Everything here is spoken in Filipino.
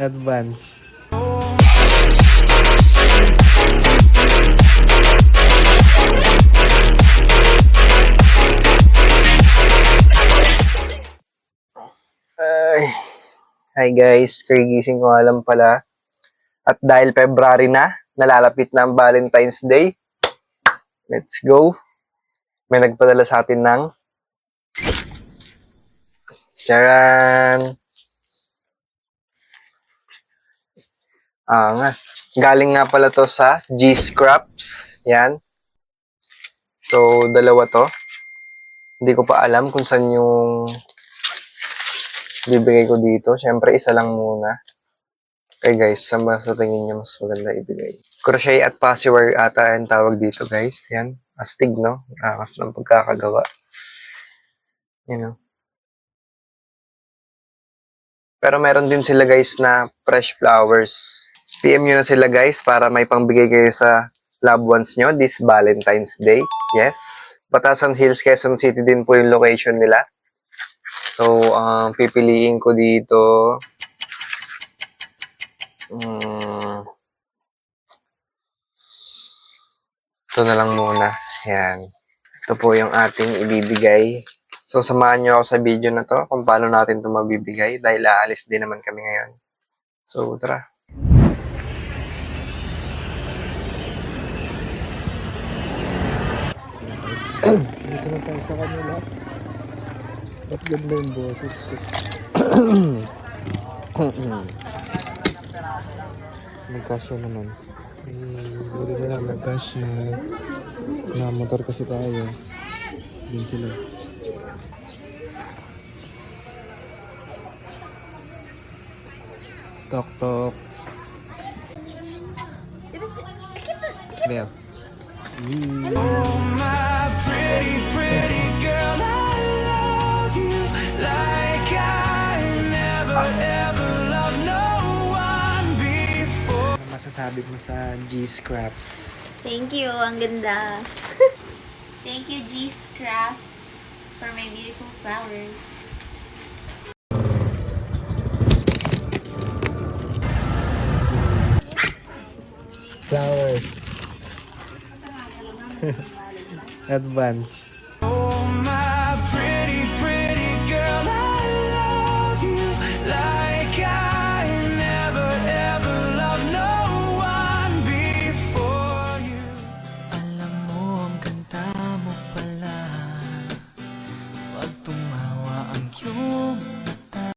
Advance. Ay. Hi guys, kagigising ko alam pala. At dahil February na, nalalapit na ang Valentine's Day. Let's go. May nagpadala sa atin ng charan! Angas. Galing nga pala to sa G-Scraps. Yan. So, dalawa to. Hindi ko pa alam kung saan yung bibigay ko dito. Siyempre, isa lang muna. Okay guys, sa tingin nyo mas maganda ibigay. Crochet at patchwork ata ang tawag dito guys. Yan. Astig, no? Akas ng pagkakagawa. You know. Pero meron din sila guys na fresh flowers. PM nyo na sila guys para may pangbigay kayo sa loved ones nyo this Valentine's Day. Yes. Batasan Hills, Quezon City din po yung location nila. So, pipiliin ko dito. Ito na lang muna. Yan. Ito po yung ating ibibigay. So, samahan nyo ako sa video na to kung paano natin ito mabibigay dahil aalis din naman kami ngayon. So, tara. Dito na tayo sa kanila. Ba't ganda yung boses ko? Nagkasya naman. Buti na lang nagkasya. Motor kasi tayo. Din sila. Tok tok. Bea. Oh my pretty, pretty girl, I love you like I never ever loved no one before. Ano masasabi mo sa G-Scraps? Thank you, ang ganda. Thank you, G-Scraps, for my beautiful flowers. Flowers. Advance.